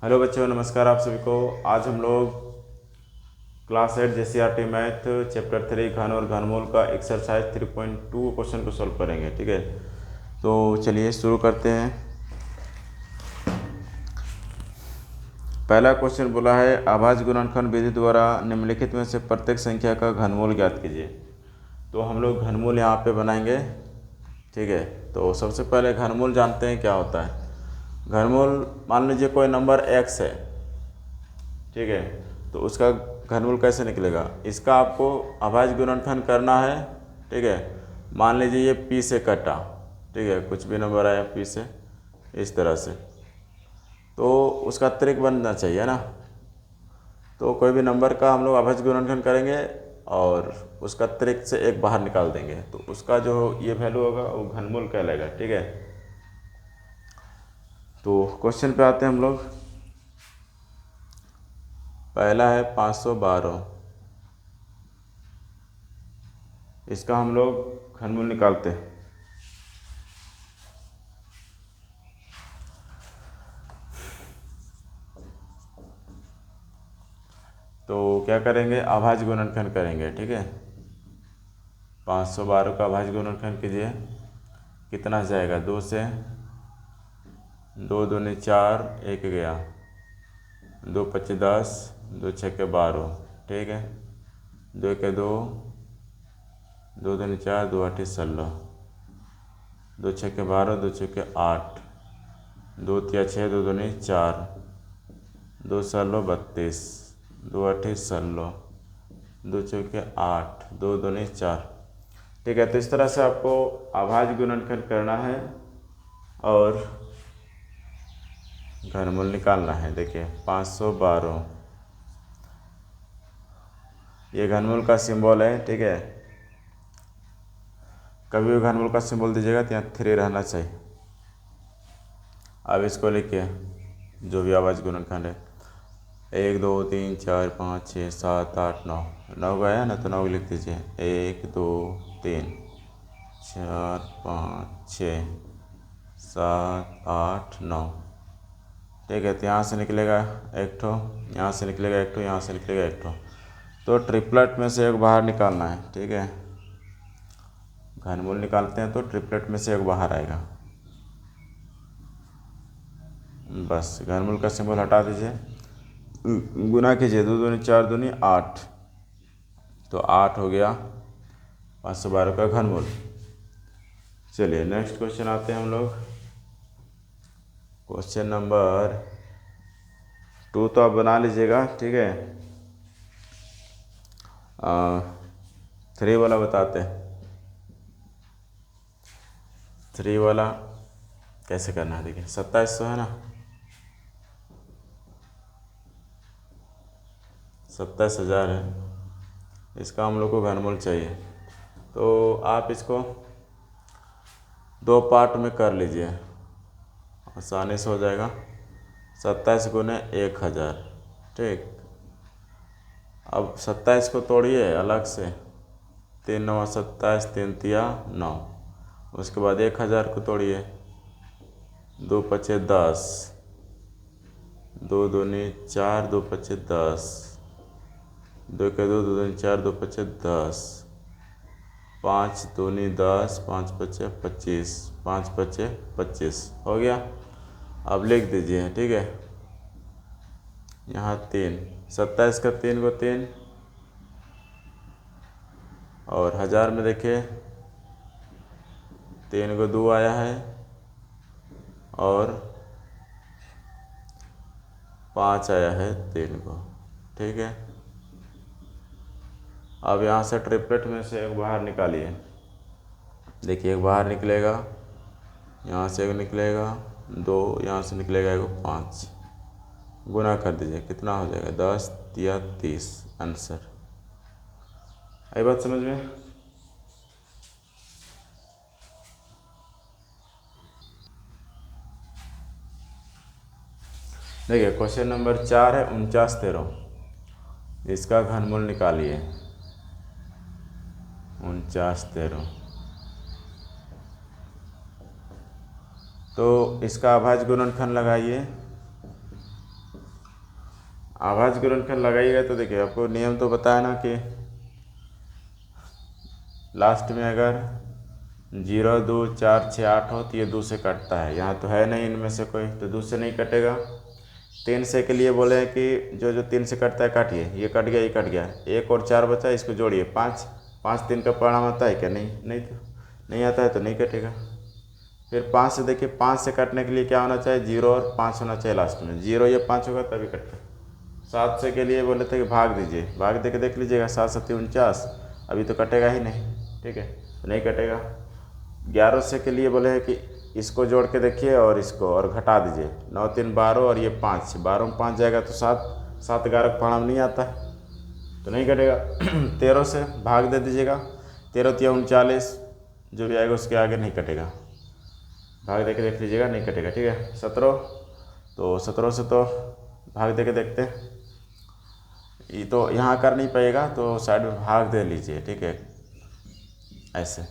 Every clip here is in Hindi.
हेलो बच्चों, नमस्कार आप सभी को। आज हम लोग क्लास 8 JCRT मैथ चैप्टर 3 घन और घनमूल का एक्सरसाइज 3.2 क्वेश्चन को सॉल्व करेंगे। ठीक है, तो चलिए शुरू करते हैं। पहला क्वेश्चन बोला है अभाज्य गुणनखंड विधि द्वारा निम्नलिखित में से प्रत्येक संख्या का घनमूल ज्ञात कीजिए। तो हम लोग घनमूल यहाँ पे बनाएंगे। ठीक है, तो सबसे पहले घनमूल जानते हैं क्या होता है। घनमूल, मान लीजिए कोई नंबर x है, ठीक है, तो उसका घनमूल कैसे निकलेगा। इसका आपको अभाज्य गुणनखंड करना है। ठीक है, मान लीजिए ये p से कटा, ठीक है, कुछ भी नंबर आया p से, इस तरह से, तो उसका त्रिक बनना चाहिए ना। तो कोई भी नंबर का हम लोग अभाज्य गुणनखंड करेंगे और उसका त्रिक से एक बाहर निकाल देंगे, तो उसका जो ये वैल्यू होगा वो घनमूल कहलाएगा। ठीक है, तो क्वेश्चन पे आते हैं हम लोग। पहला है 512, इसका हम लोग घनमूल निकालते हैं। तो क्या करेंगे, अभाज्य गुणनखंड करेंगे। ठीक है, 512 का अभाज्य गुणनखंड कीजिए, कितना जाएगा, 2 से, 2 दूनी 4, 1 गया, 2 पच्चीस 10, 2 छक्के 12। ठीक है, 2 के 2, 2 दूनी 4, 2 आठ 16, 2 छक्के 12, 2 छक्के 8, 2 तिया 6, 2 दूनी 4, 2 16 32, 2 आठ 16, 2 चौके 8, 2 दूनी 4। ठीक है, तो इस तरह से आपको अभाज्य गुणनखंड करना है और घनमूल निकालना है। देखिए 512 ये घनमूल का सिंबल है। ठीक है, कभी भी घनमूल का सिंबल दीजिएगा तो यहाँ 3 रहना चाहिए। अब इसको लिखिए, जो भी अभाज्य गुणनखंड है, 1 2 3 4 5 6 7 8 9, 9 गया ना, तो 9 लिख दीजिए। 1 2 3 4 5 6 7 8 9। ठीक है, तो यहाँ से निकलेगा एक ठो, यहाँ से निकलेगा एक ठो, यहाँ से निकलेगा एक ठो, तो ट्रिपलेट में से एक बाहर निकालना है। ठीक है, घनमूल निकालते हैं तो ट्रिपलेट में से एक बाहर आएगा। बस घनमूल का सिंबल हटा दीजिए, गुना कीजिए, 2 दूनी 4 दूनी 8, तो 8 हो गया 512 का घनमूल। चलिए नेक्स्ट क्वेश्चन आते हैं हम लोग। क्वेश्चन नंबर 2 तो आप बना लीजिएगा। ठीक है, 3 वाला बताते हैं। 3 वाला कैसे करना है, देखिए 2700 है ना, 27,000 है, इसका हम लोग को घनमूल चाहिए। तो आप इसको 2 पार्ट में कर लीजिए, आसानी से हो जाएगा। 27 गुने 1000। ठीक, अब 27 को तोड़िए अलग से, 3 9 27, 3 तिया 9। उसके बाद 1000 को तोड़िए, 2 पचे 10, 2 दूनी 4, 2 पचे 10, 2 के 2, 2 दूनी 4, 2 पचे 10, 5 दूनी 10, 5 पचे 25, 5 पचे 25 हो गया। अब लिख दीजिए। ठीक है, यहाँ 3, 27 का 3 को 3, और 1000 में देखिए 3 को 2 आया है और 5 आया है 3 को। ठीक है, अब यहाँ से ट्रिपलेट में से एक बाहर निकालिए। देखिए एक बाहर निकलेगा, यहाँ से एक निकलेगा 2, यहाँ से निकलेगा एक 5, गुना कर दीजिए, कितना हो जाएगा, 10 या 30 आंसर। आई बात समझ में। देखिए क्वेश्चन नंबर 4 है 49 13, इसका घनमूल निकालिए। 49 13, तो इसका अभाज्य गुणनखंड लगाइए। अभाज्य गुणनखंड लगाइएगा तो देखिए आपको नियम तो बताया ना कि लास्ट में अगर 0 2 4 6 8 हो तो ये 2 से कटता है। यहाँ तो है नहीं इनमें से कोई, तो 2 से नहीं कटेगा। 3 से के लिए बोले हैं कि जो 3 से कटता है काटिए, ये कट गया, ये कट गया, 1 और 4 बचा, इसको जोड़िए 5। 5 3 का परिणाम आता है क्या? नहीं तो नहीं आता है तो नहीं कटेगा। फिर 5 से देखिए, 5 से कटने के लिए क्या होना चाहिए? 0 और 5 होना चाहिए लास्ट में। 0 या 5 होगा तभी कटता है। 7 से के लिए बोले थे कि भाग दीजिए, भाग दे के देख लीजिएगा, 7 7 49, अभी तो कटेगा ही नहीं, ठीक है, तो नहीं कटेगा। 11 से के लिए बोले हैं कि इसको जोड़ के देखिए और इसको और घटा दीजिए, 9 3 12 और ये 5, 12 में 5 जाएगा तो 7, 7 11 का परिणाम नहीं आता है तो नहीं कटेगा। 13 से भाग दे दीजिएगा, 13 3 39, जो भी आएगा उसके आगे नहीं कटेगा, भाग दे के देख लीजिएगा, नहीं कटेगा, ठीक है। 17, तो 17 से तो भाग दे के देखते हैं, ये तो यहाँ कर नहीं पाएगा तो साइड में भाग दे लीजिए, ठीक है, ऐसे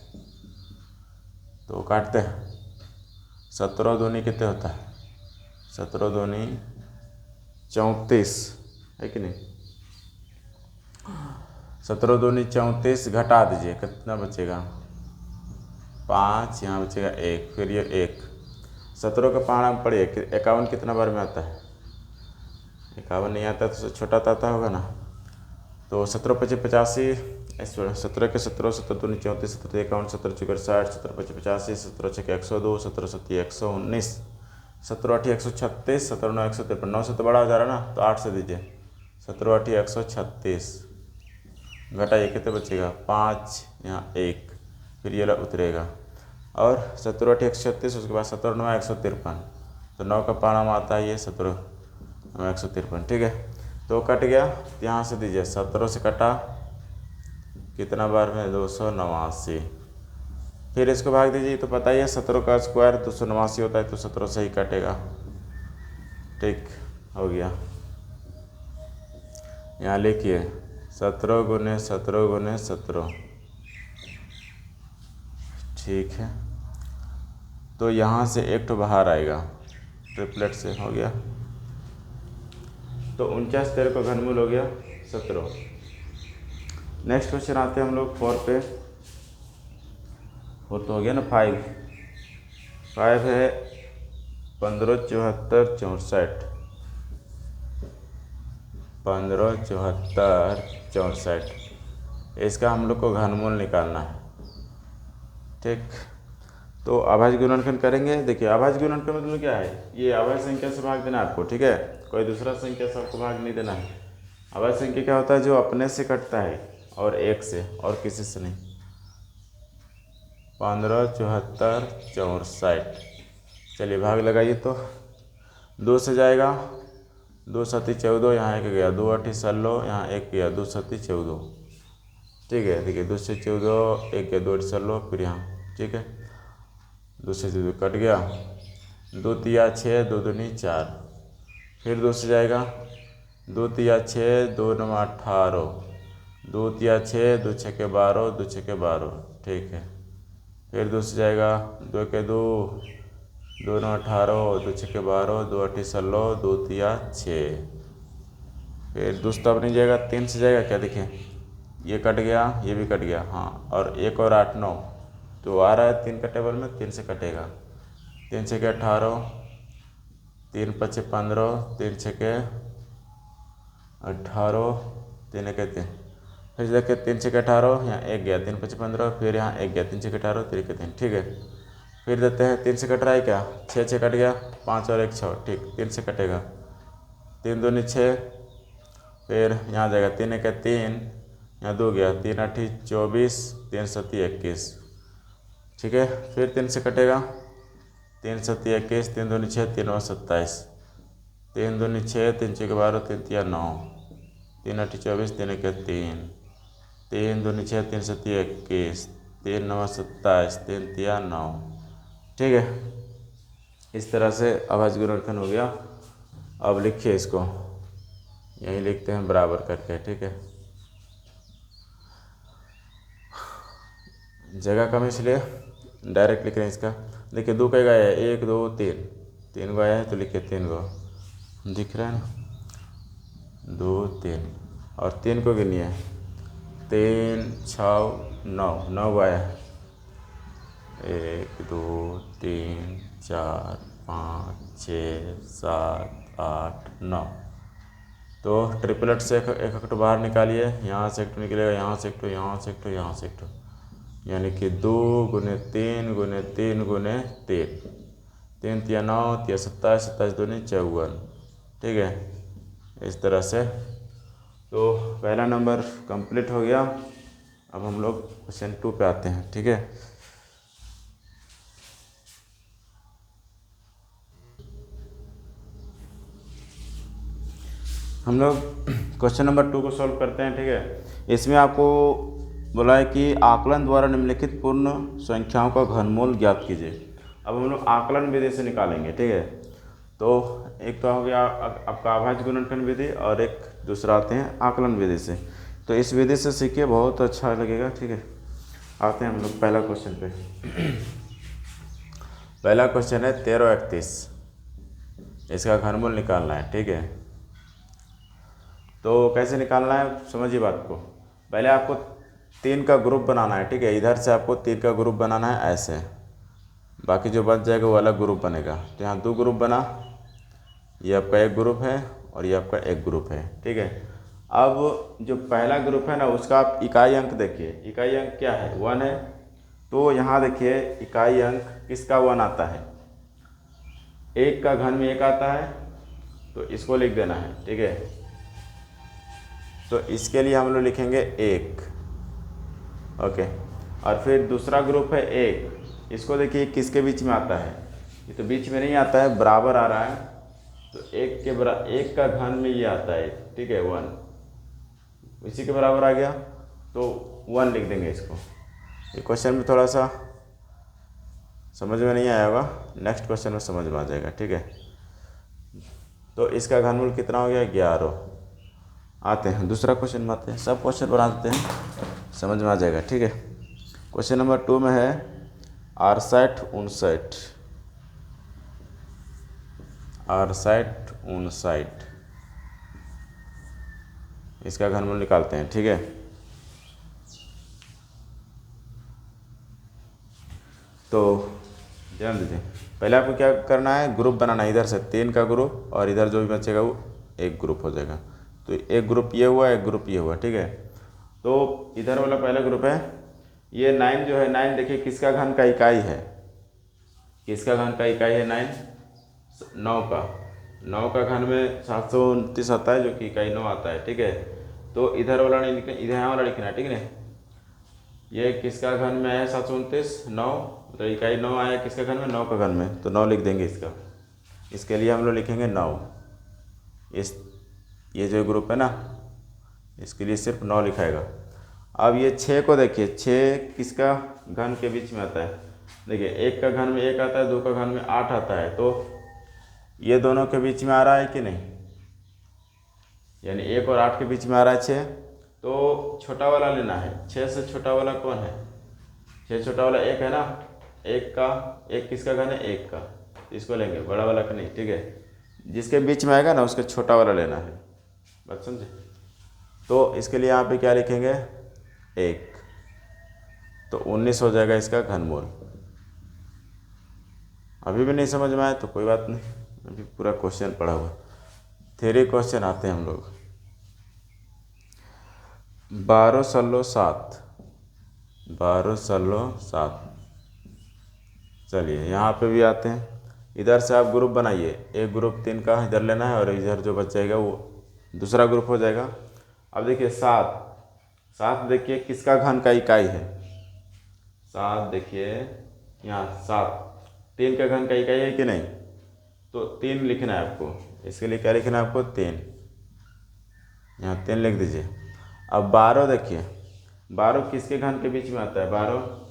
तो काटते हैं। 17 दूनी कितने होता है? 17 दूनी 34 है कि नहीं? 17 दूनी 34, घटा दीजिए, कितना बचेगा? 5, यहाँ बचेगा 1, फिर ये 1। 17 का परिणाम पढ़िए, 51 कितना बार में आता है? 51 नहीं आता तो छोटा आता होगा ना, तो 17 5 85, 17 के 17, 17 दूनी 34, 17 51, 17 चौके 60, 17 5 85, 17 6 102, 17 7 119, 17 8 136, 17 9 153, 9 से तो बड़ा हो जा रहा है ना, तो 8 से दीजिए, 17 8 136, घटाइए कितने बचेगा? 5, यहाँ 1, फिर ये उतरेगा, और 17 8 136, उसके बाद 17 9 153, तो 9 का परिणाम आता है ये 17 9 153, ठीक है, तो कट गया। यहाँ से दीजिए, 17 से कटा कितना बार में? 289, फिर इसको भाग दीजिए, तो पता ही है 17 का स्क्वायर 289 होता है, तो 17 से ही कटेगा, ठीक हो गया। यहाँ लिखिए 17 गुने 17 गुने 17, ठीक है, तो यहाँ से एक तो बाहर आएगा, ट्रिपलेट से हो गया, तो 49 13 का घनमूल हो गया 17। नेक्स्ट क्वेश्चन आते हैं हम लोग 4 पे। 4 तो हो गया ना, 5 है 15 74 64, 15 74 64, इसका हम लोग को घनमूल निकालना है, ठीक। तो अभाज्य गुणनखंड करेंगे। देखिए अभाज्य गुणनखंड मतलब क्या है? ये अभाज्य संख्या से भाग देना आपको, ठीक है, कोई दूसरा संख्या से आपको भाग नहीं देना है। अभाज्य संख्या क्या होता है? जो अपने से कटता है और एक से, और किसी से नहीं। 15 74 64, चलिए भाग लगाइए, तो 2 से जाएगा, 2 7 14, यहाँ 1 गया, 2 8 16, यहाँ 1 गया, 2 7 14, ठीक है। देखिए 2 से 14, 1 गया, 2 8 16, फिर यहाँ, ठीक है, 2 से 2 कट गया, 2 तिया 6, 2 दूनी 4, फिर 2 से जाएगा, 2 तिया 6, 2 9 18, 2 तिया 6, 2 6 के 12, 2 6 के 12, ठीक है, फिर 2 से जाएगा, 2 के 2, 2 9 18, 2 6 के 12, 2 8 16, 2 तिया 6, फिर 2 तब नहीं जाएगा, 3 से जाएगा क्या? देखिए ये कट गया, ये भी कट गया, हाँ, और 1 और 8 9, तो आ रहा है 3 का टेबल में, 3 से कटेगा, 3 6 के 18, 3 5 15, 3 6 के 18, 3 1 3, फिर देखिए 3 6 के 18, यहाँ 1 गया, 3 5 15, फिर यहाँ 1 गया, 3 6 के 18, 3 के 3, ठीक है, फिर देते हैं 3 से कट रहा है क्या? 6 6 कट गया, 5 और 1 6, ठीक, 3 से कटेगा, 3 दूनी 6, फिर यहाँ जाएगा 3 1 3, यहाँ 2 गया, 3 8 24, 3 7 21, ठीक है, फिर 3 से कटेगा, 3 7 21, 3 दूनी 6, 3 और 27, 3 दूनी 6, 3 6 के 12, 3 तिया 9, 3 8 24, 3 1 3, 3 दूनी 6, 3 7 21, 3 9 27, 3 तिया 9, ठीक है। इस तरह से अभाज्य गुणनखंड हो गया। अब लिखिए इसको, यही लिखते हैं बराबर करके, ठीक है, जगह कम इसलिए डायरेक्ट लिख रहे हैं इसका। देखिए 2 कई आया है, 1 2 3, 3 गो आया है, तो लिखिए 3 गो, दिख रहा है ना, 2 3 और 3 को गिनिए, 3 6 9, 9 आया, 1 2 3 4 5 6 7 8 9। तो ट्रिपलेट से एक एक बाहर निकालिए, यहाँ से एक निकलेगा, यहाँ से एक, यहाँ से एक, यहाँ से एक, यानी कि 2 गुने 3 गुने 3 गुने 3, 3 तिया 9 तिया 27, 27 दूनी 54। ठीक है, इस तरह से। तो पहला नंबर कंप्लीट हो गया। अब हम लोग क्वेश्चन 2 पे आते हैं। ठीक है, हम लोग क्वेश्चन नंबर 2 को सॉल्व करते हैं। ठीक है, इसमें आपको बोला है कि आकलन द्वारा निम्नलिखित पूर्ण संख्याओं का घनमूल ज्ञात कीजिए। अब हम लोग आकलन विधि से निकालेंगे। ठीक है, तो एक तो हो गया आपका अभाज्य गुणनखंड विधि और एक दूसरा आते हैं आकलन विधि से। तो इस विधि से सीखिए, बहुत अच्छा लगेगा। ठीक है, आते हैं हम लोग पहला क्वेश्चन पे। पहला क्वेश्चन है 13 31, इसका घनमूल निकालना है। ठीक है, तो कैसे निकालना है समझिए बात को। पहले आपको 3 का ग्रुप बनाना है। ठीक है, इधर से आपको 3 का ग्रुप बनाना है ऐसे, बाकी जो बच जाएगा वो अलग ग्रुप बनेगा। तो यहाँ 2 ग्रुप बना, ये आपका एक ग्रुप है और ये आपका एक ग्रुप है। ठीक है, अब जो पहला ग्रुप है ना, उसका आप इकाई अंक देखिए। इकाई अंक क्या है? 1 है। तो यहाँ देखिए इकाई अंक किसका 1 आता है? 1 का घन में 1 आता है, तो इसको लिख देना है। ठीक है, तो इसके लिए हम लोग लिखेंगे 1। ओके, और फिर दूसरा ग्रुप है 1, इसको देखिए किसके बीच में आता है? ये तो बीच में नहीं आता है, बराबर आ रहा है। तो 1 का घन में ये आता है। ठीक है, 1 इसी के बराबर आ गया, तो 1 लिख देंगे इसको। ये क्वेश्चन में थोड़ा सा समझ में नहीं आया होगा, नेक्स्ट क्वेश्चन में समझ में आ जाएगा। ठीक है, तो इसका घनमूल कितना हो गया? 11। आते हैं दूसरा क्वेश्चन में, आते हैं, सब क्वेश्चन बना देते हैं, समझ में आ जाएगा। ठीक है, क्वेश्चन नंबर 2 में है 68 59, 68 59, इसका घनमूल निकालते हैं। ठीक है, तो ध्यान दीजिए, पहले आपको क्या करना है? ग्रुप बनाना है। इधर से 3 का ग्रुप और इधर जो भी बचेगा वो एक ग्रुप हो जाएगा। तो एक ग्रुप ये हुआ, एक ग्रुप ये हुआ। ठीक है, तो इधर वाला पहला ग्रुप है, ये 9 जो है, 9 देखिए किसका घन का इकाई है? किसका घन का इकाई है? 9 का। 9 का घन में 729 आता है, जो कि इकाई 9 आता है। ठीक है, तो इधर वाला नहीं लिखना, इधर यहाँ वाला लिखना है। ठीक है, ये किसका घन में है? 729, 9, तो इकाई 9 आया किसका घन में? 9 का घन में, तो 9 लिख देंगे इसका। इसके लिए हम लोग लिखेंगे 9। ये जो ग्रुप है ना, इसके लिए सिर्फ 9 लिखाएगा। अब ये 6 को देखिए, 6 किसका घन के बीच में आता है? देखिए 1 का घन में 1 आता है, 2 का घन में 8 आता है, तो ये दोनों के बीच में आ रहा है कि नहीं? यानी 1 और 8 के बीच में आ रहा है 6, तो छोटा वाला लेना है। 6 से छोटा वाला कौन है? 6 छोटा वाला 1 है ना, 1 किसका घन है? 1 का, इसको लेंगे, बड़ा वाला का नहीं। ठीक है, जिसके बीच में आएगा ना उसके छोटा वाला लेना है, बात समझे? तो इसके लिए यहाँ पे क्या लिखेंगे? 1, तो 19 हो जाएगा इसका घनमूल। अभी भी नहीं समझ में आया तो कोई बात नहीं, अभी पूरा क्वेश्चन पढ़ा हुआ। 3 क्वेश्चन आते हैं हम लोग। 12 सल्लो 7, 12 सल्लो 7। चलिए यहाँ पे भी आते हैं। इधर से आप ग्रुप बनाइए, एक ग्रुप 3 का इधर लेना है और इधर जो बच जाएगा वो दूसरा ग्रुप हो जाएगा। अब देखिए 7 देखिए किसका घन का इकाई है? 7 देखिए यहाँ 7 3 का घन का इकाई है कि नहीं? तो 3 लिखना है आपको। इसके लिए क्या लिखना है आपको? 3, यहाँ 3 लिख दीजिए। अब 12 देखिए, 12 किसके घन के बीच में आता है? 12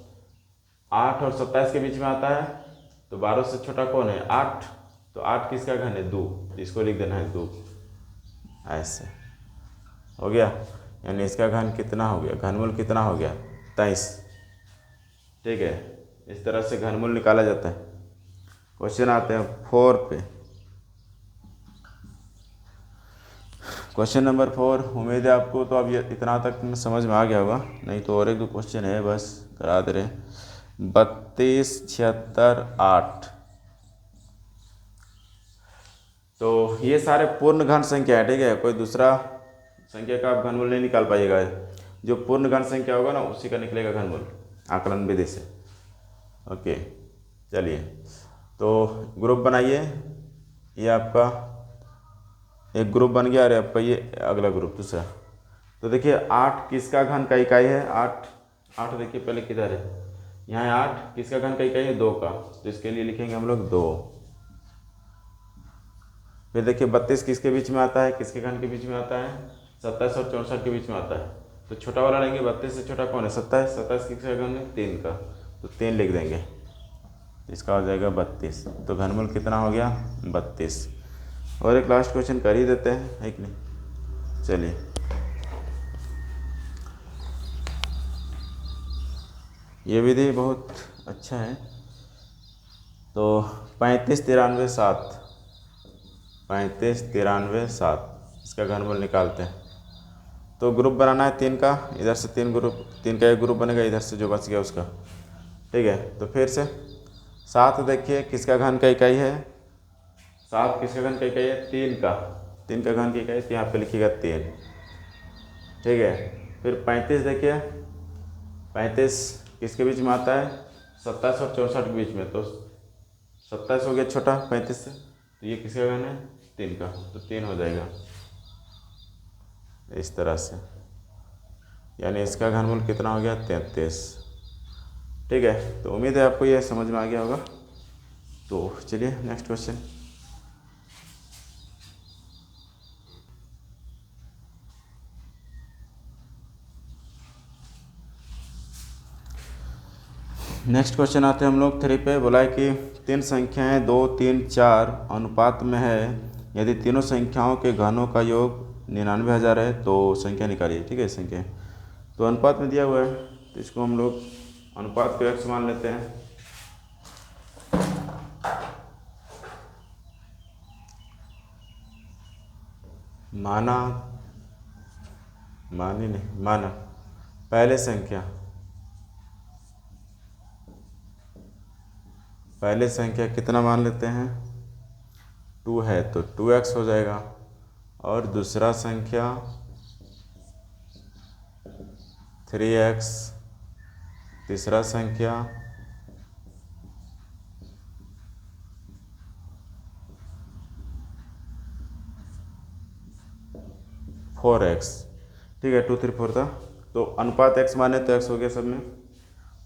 8 और 27 के बीच में आता है, तो 12 से छोटा कौन है? 8, तो 8 किसका घन है? 2, इसको लिख देना है 2। ऐसे हो गया, यानी इसका घन कितना हो गया? घनमूल कितना हो गया? 23। ठीक है, इस तरह से घनमूल निकाला जाता है। क्वेश्चन आते हैं 4 पे। क्वेश्चन नंबर 4, उम्मीद है आपको तो अब ये इतना तक समझ में आ गया होगा, नहीं तो और एक दो क्वेश्चन है बस करा दे रहे। 32, 76, 8, तो ये सारे पूर्ण घन संख्या है, ठीक है। कोई दूसरा संख्या का आप घनमूल नहीं निकाल पाइएगा, जो पूर्ण घन संख्या होगा ना उसी का निकलेगा घनमूल आकलन विधि से। ओके, चलिए तो ग्रुप बनाइए। ये आपका एक ग्रुप बन गया और आपका ये अगला ग्रुप दूसरा। तो देखिए 8 किसका घन का इकाई है? 8 देखिए पहले किधर है, यहाँ है 8 किसका घन का इकाई है? 2 का, तो इसके लिए लिखेंगे हम लोग 2। फिर देखिए 32 किसके बीच में आता है, किसके घन के बीच में आता है? 27 और 64 के बीच में आता है। तो छोटा वाला लेंगे, 32 से छोटा कौन है? 27। 27 किसका घन है? 3 का, तो 3 लिख देंगे, इसका हो जाएगा 32। तो घनमूल कितना हो गया? 32। और एक लास्ट क्वेश्चन कर ही देते हैं, है कि नहीं? चलिए, ये विधि बहुत अच्छा है। तो 35, 93, 7, 35, 93, 7 इसका घनमूल निकालते हैं। तो ग्रुप बनाना है 3 का, इधर से 3 ग्रुप, 3 का एक ग्रुप बनेगा, इधर से जो बच गया उसका, ठीक है। तो फिर से 7 देखिए किसका घन का इकाई है? 7 किसका घन का इकाई है? 3 का, 3 का घन की इकाई, तो यहाँ पे लिखिएगा 3, ठीक है। फिर 35 देखिए, 35 किसके बीच में आता है? 27 और 64 के बीच में, तो 27 हो गया छोटा 35 से, तो ये किसका घन है? 3 का, तो 3 हो जाएगा इस तरह से। यानी इसका घनमूल कितना हो गया? 33, ठीक है। तो उम्मीद है आपको यह समझ में आ गया होगा। तो चलिए नेक्स्ट क्वेश्चन। नेक्स्ट क्वेश्चन आते हैं हम लोग 3 पे। बोला है कि 3 संख्याएं 2, 3, 4 अनुपात में है, यदि तीनों संख्याओं के घनों का योग 99,000 है तो संख्या निकालिए, ठीक है। संख्या तो अनुपात में दिया हुआ है, तो इसको हम लोग अनुपात को x मान लेते हैं। माना पहले संख्या कितना मान लेते हैं? 2 है तो 2x हो जाएगा, और दूसरा संख्या 3x, तीसरा संख्या 4x, ठीक है। 2, 3, 4 था, तो अनुपात x माने तो x हो गया सब में।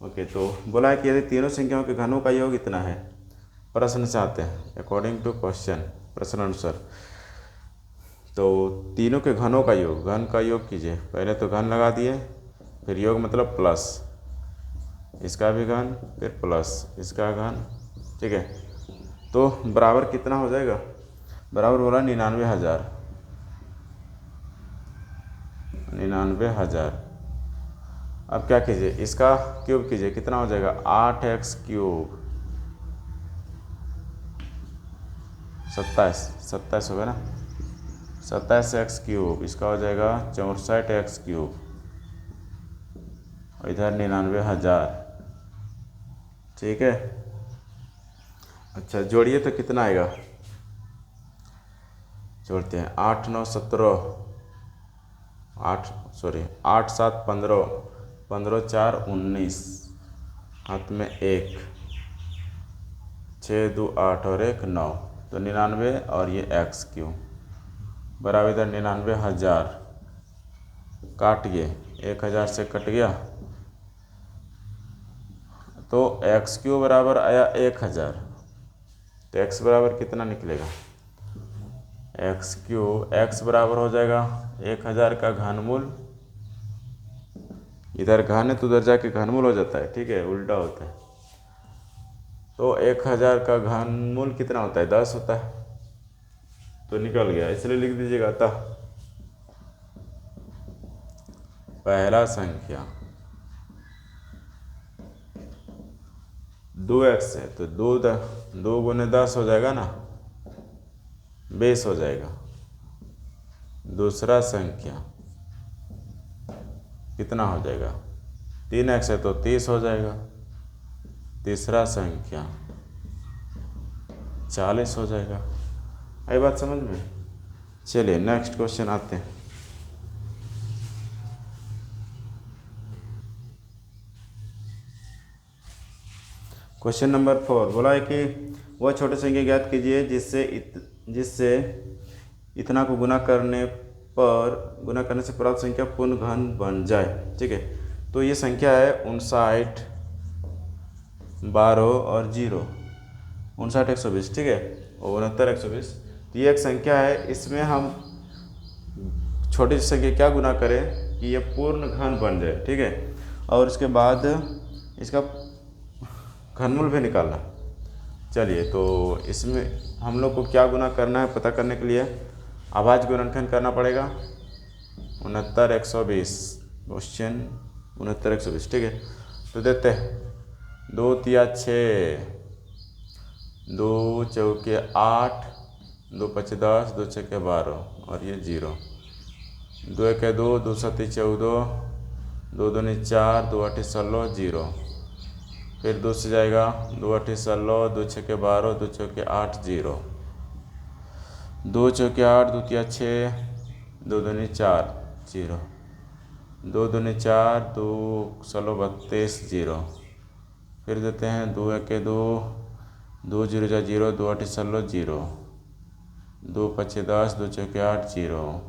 ओके, तो बोला है कि यदि तीनों संख्याओं के घनों का योग इतना है, प्रश्न से आते हैं अकॉर्डिंग टू क्वेश्चन, प्रश्न अनुसार। तो तीनों के घनों का योग, घन का योग कीजिए। पहले तो घन लगा दिए, फिर योग मतलब प्लस, इसका भी घन, फिर प्लस इसका घन, ठीक है। तो बराबर कितना हो जाएगा? बराबर बोला 99,000, 99,000। अब क्या कीजिए, इसका क्यूब कीजिए, कितना हो जाएगा? 8x क्यूब, 27 होगा ना, 27x क्यूब, इसका हो जाएगा 64x क्यूब, और इधर 99,000, ठीक है। अच्छा जोड़िए तो कितना आएगा? जोड़ते हैं, 8, 9, 17, 8 7, 15, 15, 4, 19, हाथ में 1, 6, 2, 8 और 1, 9, तो 99 और ये x क्यूब बराबर इधर 99,000। काटिए, 1,000 से कट गया, तो x क्यूब बराबर आया 1,000। तो x बराबर कितना निकलेगा? x क्यूब, x बराबर हो जाएगा 1,000 का घनमूल, इधर घन है तो उधर जाके घनमूल हो जाता है, ठीक है, उल्टा होता है। तो 1,000 का घनमूल कितना होता है? 10 होता है, तो निकल गया, इसलिए लिख दीजिएगा। अतः पहला संख्या 2x है, तो 2 गुने 10 हो जाएगा ना, 20 हो जाएगा, दूसरा संख्या कितना हो जाएगा, 3x है तो 30 हो जाएगा, तीसरा संख्या 40 हो जाएगा। आई बात समझ में। चलिए नेक्स्ट क्वेश्चन आते हैं। क्वेश्चन नंबर 4 बोला है कि वह छोटी संख्या ज्ञात कीजिए जिससे इतना को गुना करने से प्राप्त संख्या पूर्ण घन बन जाए। ठीक है, तो ये संख्या है 59, 12 और 0, 59 120। ठीक है, और 69 120। तो ये एक संख्या है, इसमें हम छोटी संख्या क्या गुना करें कि ये पूर्ण घन बन जाए। ठीक है, और इसके बाद इसका घनमूल भी निकालना। चलिए, तो इसमें हम लोग को क्या गुना करना है पता करने के लिए अभाज्य गुणनखंड करना पड़ेगा। 69 120, क्वेश्चन 69 120। ठीक है, तो देते हैं 2 तिया 6, 2 चौके 8, 2 पचे 10, 2 छके 12 और ये 0, 2 एके 2, 2 सती 14, 2 दूनी 4, 2 आठी 16, 0। फिर 2 से जाएगा 2 आठी 16, 2 छके 12, 2 चौके 8, 0, 2 चौके 8, 2 तिया 6, 2 दूनी 4, 0, 2 दूनी 4, 2 16 32, 0। फिर देते हैं 2 एके 2, 2 0 जा 0, 2 आठी 16, 0, 2 पचे 10, 2 चौके 8, 0।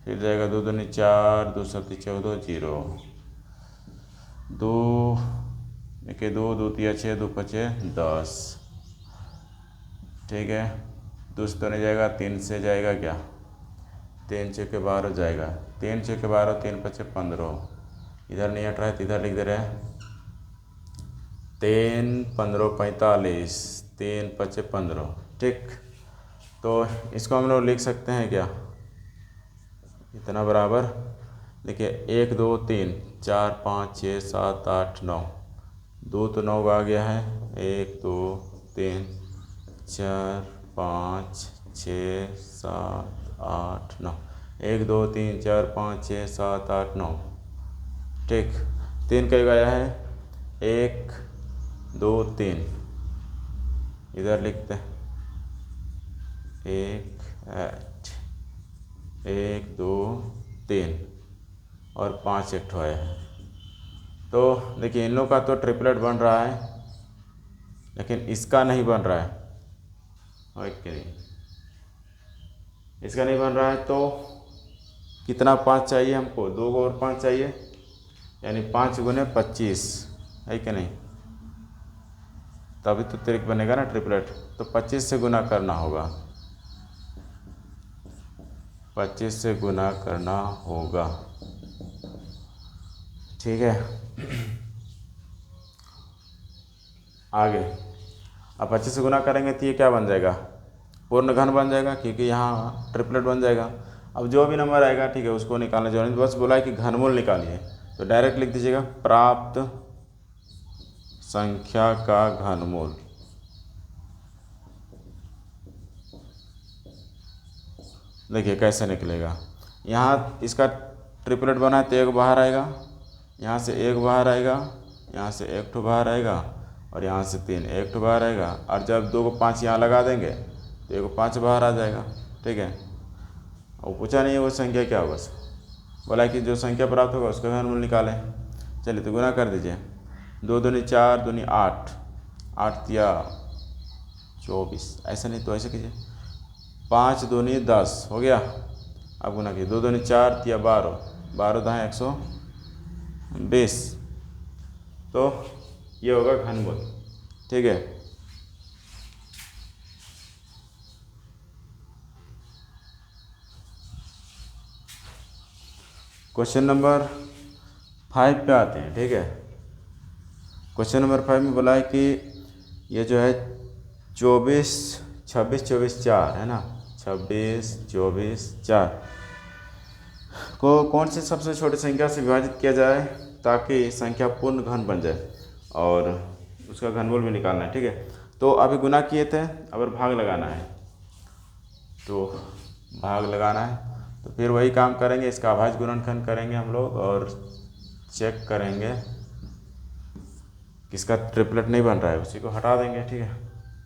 फिर जाएगा 2 दूनी 4, 2 सती 14, 0, 2 एके 2, 2 तिया 6, 2 पचे 10। ठीक है, 2 से तो नहीं जाएगा, 3 से जाएगा क्या, 3 चौके 12 जाएगा, 3 चौके 12, 3 पचे 15। इधर नहीं हट रहा है तो इधर लिख दे रहे हैं 3 15 45, 3 पचे 15। ठीक, तो इसको हम लोग लिख सकते हैं क्या, इतना बराबर देखिए 1 2 3 4 5 6 7 8 9, 2 तो 9 आ गया है, 1 2 3 4 5 6 7 8 9, 1 2 3 4 5 6 7 8 9। ठीक, 3 कहीं गया है, 1 2 3, इधर लिखते हैं 1 2 3 और 5 एक ठो आया है। तो देखिए इन लोग का तो ट्रिपलेट बन रहा है, लेकिन इसका नहीं बन रहा है। ओके, इसका नहीं बन रहा है तो कितना 5 चाहिए हमको, 2 और 5 चाहिए, यानी 5 गुने 25 है कि नहीं, तभी तो त्रिक बनेगा ना ट्रिपलेट। तो 25 से गुना करना होगा, 25 से गुना करना होगा। ठीक है, आगे अब 25 से गुना करेंगे तो ये क्या बन जाएगा, पूर्ण घन बन जाएगा, क्योंकि यहाँ ट्रिपलेट बन जाएगा। अब जो भी नंबर आएगा ठीक है उसको निकालने जरूरी, बस बोला है कि घनमूल निकालिए, तो डायरेक्ट लिख दीजिएगा प्राप्त संख्या का घनमूल। देखिए कैसे निकलेगा, यहाँ इसका ट्रिपलेट बना है तो एक बाहर आएगा, यहाँ से एक बाहर आएगा, यहाँ से एक ठो बाहर आएगा, और यहाँ से 3 एक ठो बाहर आएगा, और जब 2 को 5 यहाँ लगा देंगे तो 1 को 5 बाहर आ जाएगा। ठीक है, और पूछा नहीं है वो संख्या क्या होगा, बोला कि जो संख्या प्राप्त होगा उसका घनमूल निकालें। चलिए तो गुना कर दीजिए, 2 दूनी 4, दूनी 8, 8 तिया 24, ऐसा नहीं तो ऐसे कीजिए, 5 दूनी 10 हो गया। अब गुना कीजिए, 2 दूनी 4 तिया 12, 12 दाएँ 120, तो ये होगा घनमूल। ठीक है, क्वेश्चन नंबर 5 पे आते हैं। ठीक है, क्वेश्चन नंबर 5 में बोला है कि ये जो है 24 26 24 4 है ना, 26 24 4 को कौन सी सबसे छोटी संख्या से विभाजित किया जाए ताकि संख्या पूर्ण घन बन जाए, और उसका घनमूल भी निकालना है। ठीक है, तो अभी गुना किए थे, अब भाग लगाना है। तो भाग लगाना है। तो फिर वही काम करेंगे, इसका अभाज्य गुणनखंड करेंगे हम लोग और चेक करेंगे किसका ट्रिपलेट नहीं बन रहा है, उसी को हटा देंगे। ठीक है,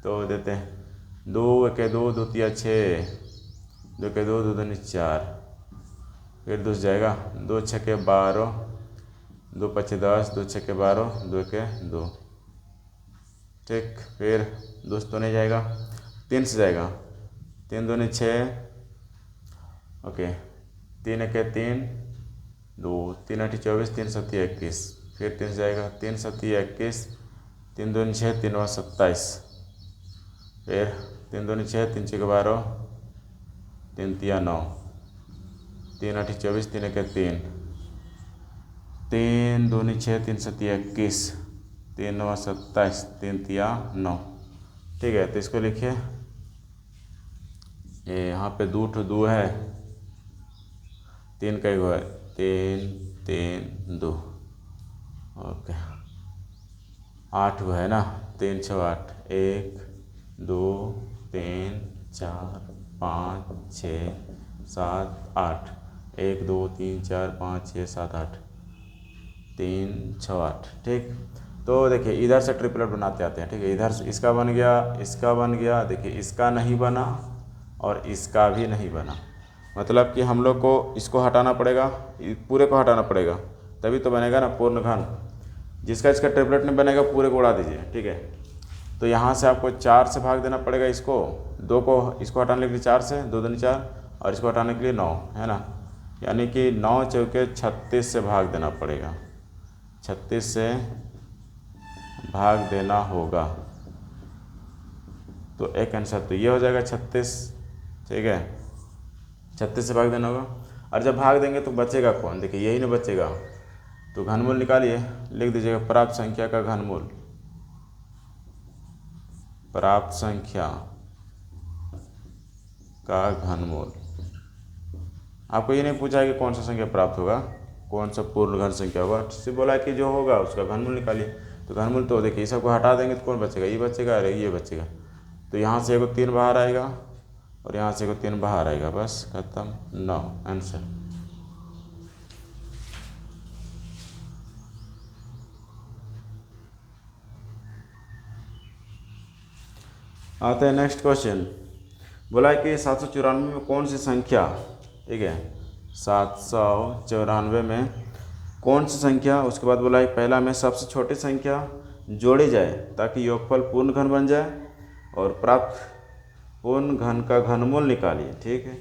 तो देते हैं 2 1 2 2 3 6, 2 1 2 2 2 4, फिर 2 जाएगा, 2 6 12, 2 5 10, 2 6 12, 2 1 2। ठीक, फिर 2 तो नहीं जाएगा, 3 से जाएगा, 3 2 6, ओके, 3 1 3 2, 3 8 24, 3 7 21, फिर 3 से जाएगा, 3 7 21, 3 2 6, 3 9 27, फिर 3 2 6, 3 6 12, 3 3 9, 3 8 24, 3 1 3, 3 2 6, 3 7 21, 3 9 27, 3 3 9। ठीक है, तो इसको लिखिए, ये यहाँ पे 2 है, 3 का है, 3 3 2, ओके, 8 है ना, 3 6 8, 1 2 3 4 5 6 7 8, 1 2 3 4 5 6 7 8, 3 6 8। ठीक, तो देखिए इधर से ट्रिपलेट बनाते आते हैं। ठीक है, इधर से इसका बन गया, इसका बन गया, देखिए इसका नहीं बना और इसका भी नहीं बना, मतलब कि हम लोग को इसको हटाना पड़ेगा, पूरे को हटाना पड़ेगा, तभी तो बनेगा ना पूर्ण घन। जिसका इसका ट्रिपलेट नहीं बनेगा पूरे को उड़ा दीजिए। ठीक है, तो यहाँ से आपको 4 से भाग देना पड़ेगा इसको, 2 को इसको हटाने के लिए 4 से, 2 दूनी 4, और इसको हटाने के लिए 9 है ना, यानी कि 9 चौके 36 से भाग देना पड़ेगा, 36 से भाग देना होगा। तो एक आंसर तो ये हो जाएगा 36। ठीक है, 36 से भाग देना होगा, और जब भाग देंगे तो बचेगा कौन, देखिए यही ना बचेगा, तो घनमूल निकालिए, लिख दीजिएगा प्राप्त संख्या का घनमूल, प्राप्त संख्या का घनमूल। आपको ये नहीं पूछा है कि कौन सा संख्या प्राप्त होगा, कौन सा पूर्ण घन संख्या होगा, सिर्फ बोला है कि जो होगा उसका घनमूल निकालिए। तो घनमूल तो देखिए सबको हटा देंगे तो कौन बचेगा, ये बचेगा, अरे ये बचेगा, तो यहाँ से एगो 3 बाहर आएगा और यहाँ से एगो 3 बाहर आएगा, बस खत्म, 9 आंसर। आते हैं नेक्स्ट क्वेश्चन, बोला है कि 794 में कौन सी संख्या, ठीक है, 794 में कौन सी संख्या, उसके बाद बोला है पहला में सबसे छोटी संख्या जोड़ी जाए ताकि योगफल पूर्ण घन बन जाए, और प्राप्त पूर्ण घन का घनमूल निकालिए। ठीक है,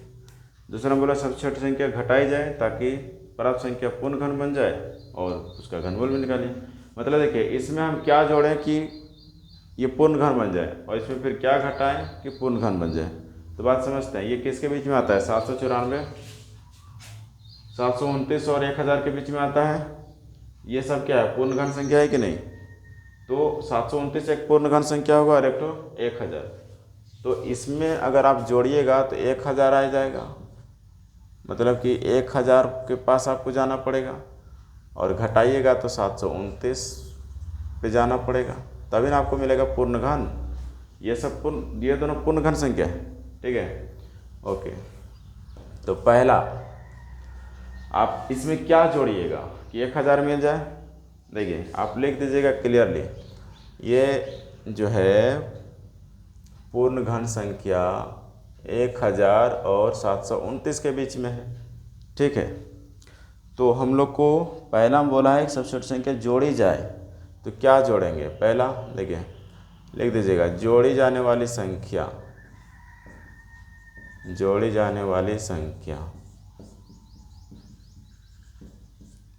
दूसरा बोला सबसे छोटी संख्या घटाई जाए ताकि प्राप्त संख्या पूर्ण घन बन जाए और उसका घनमूल भी निकालिए। मतलब देखिए इसमें हम क्या जोड़ें कि ये पूर्ण घन बन जाए, और इसमें फिर क्या घटाएं कि पूर्ण घन बन जाए। तो बात समझते हैं, ये किसके बीच में आता है, 794, 729 और 1000 के बीच में आता है। ये सब क्या है, पूर्ण घन संख्या है कि नहीं, तो 729 एक पूर्ण घन संख्या होगा और एक तो 1000, तो इसमें अगर आप जोड़िएगा तो 1000 आ जाएगा, मतलब कि 1000 के पास आपको जाना पड़ेगा, और घटाइएगा तो 729 पे जाना पड़ेगा, तभी ना आपको मिलेगा पूर्ण घन। ये सब पूर्ण, ये दोनों पूर्ण घन संख्या है। ठीक है, ओके, तो पहला आप इसमें क्या जोड़िएगा कि 1000 मिल जाए, देखिए आप लिख दीजिएगा क्लियरली, ये जो है पूर्ण घन संख्या 1000 और 729 के बीच में है। ठीक है, तो हम लोग को पहला में बोला है कि सबसे छोटी संख्या जोड़ी जाए, तो क्या जोड़ेंगे, पहला देखिए लिख दीजिएगा जोड़ी जाने वाली संख्या, जोड़ी जाने वाली संख्या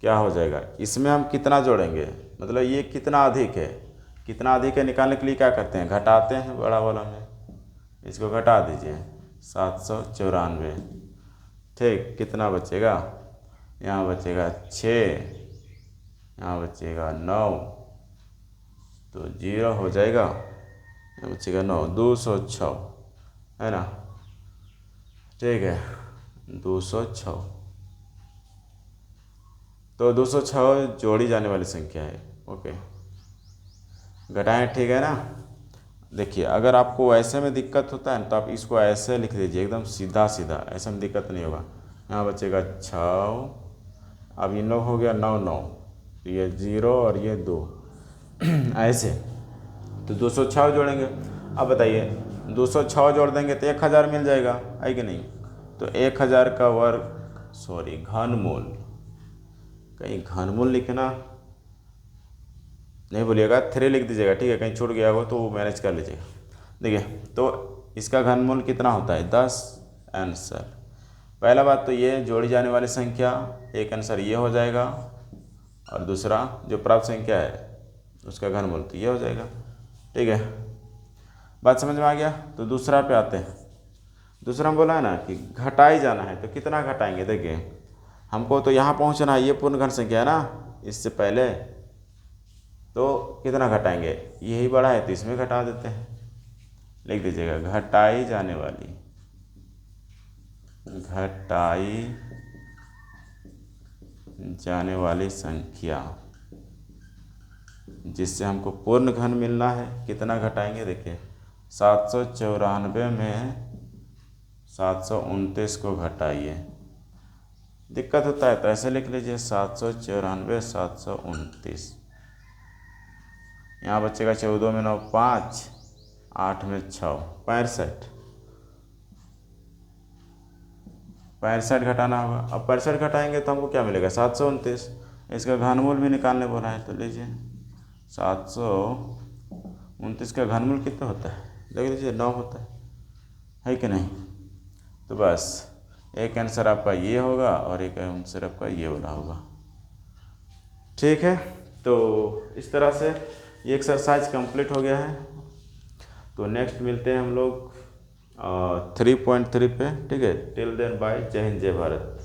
क्या हो जाएगा, इसमें हम कितना जोड़ेंगे, मतलब ये कितना अधिक है, कितना अधिक है निकालने के लिए क्या करते हैं, घटाते हैं बड़ा वाला में, इसको घटा दीजिए 794। ठीक, कितना बचेगा, यहाँ बचेगा 6, यहाँ बचेगा 9, तो 0 हो जाएगा, यहाँ बचेगा 9, 206 है ना। ठीक है, 206, तो 206 जोड़ी जाने वाली संख्या है। ओके, घटाएं, ठीक है ना, देखिए अगर आपको ऐसे में दिक्कत होता है ना तो आप इसको ऐसे लिख दीजिए, एकदम सीधा सीधा, ऐसे में दिक्कत नहीं होगा। यहाँ बचेगा 6, अब इन लोग हो गया 9 9, तो ये 0 और ये 2 ऐसे, तो 206 जोड़ेंगे। अब बताइए 206 जोड़ देंगे तो 1000 मिल जाएगा, है कि नहीं। तो 1000 का वर्ग, सॉरी घनमूल, कहीं घनमूल लिखना नहीं भूलिएगा, 3 लिख दीजिएगा, ठीक है, कहीं छूट गया हो तो वो मैनेज कर लीजिएगा। देखिए तो इसका घनमूल कितना होता है 10 आंसर। पहला बात तो ये जोड़ी जाने वाली संख्या, एक आंसर ये हो जाएगा, और दूसरा जो प्राप्त संख्या है उसका घनमूल तो ये हो जाएगा, ठीक है। बात समझ में आ गया। तो दूसरा पे आते हैं। दूसरा हम बोला है ना कि घटाई जाना है, तो कितना घटाएंगे। देखिए हमको तो यहाँ पहुँचना है, ये पूर्ण घन संख्या है ना, इससे पहले तो कितना घटाएंगे, यही बड़ा है तो इसमें घटा देते हैं। लिख दीजिएगा घटाई जाने वाली संख्या, जिससे हमको पूर्ण घन मिलना है, कितना घटाएंगे। देखिए 794 में 729 को घटाइए। दिक्कत होता है तो ऐसे लिख लीजिए 794 729। यहाँ बचेगा 14 में 9 5, 8 में 6 65 घटाना होगा। अब 65 घटाएंगे तो हमको क्या मिलेगा 729। इसका घनमूल भी निकालने बोला है, तो लीजिए 729 का घनमूल कितना होता है, देख लीजिए 9 होता है कि नहीं। तो बस एक आंसर आपका ये होगा और एक आंसर आपका ये वाला होगा, ठीक है। तो इस तरह से ये एक्सरसाइज कंप्लीट हो गया है। तो नेक्स्ट मिलते हैं हम लोग 3.3 पे, ठीक है। टिल देन बाय, जय हिंद जय भारत।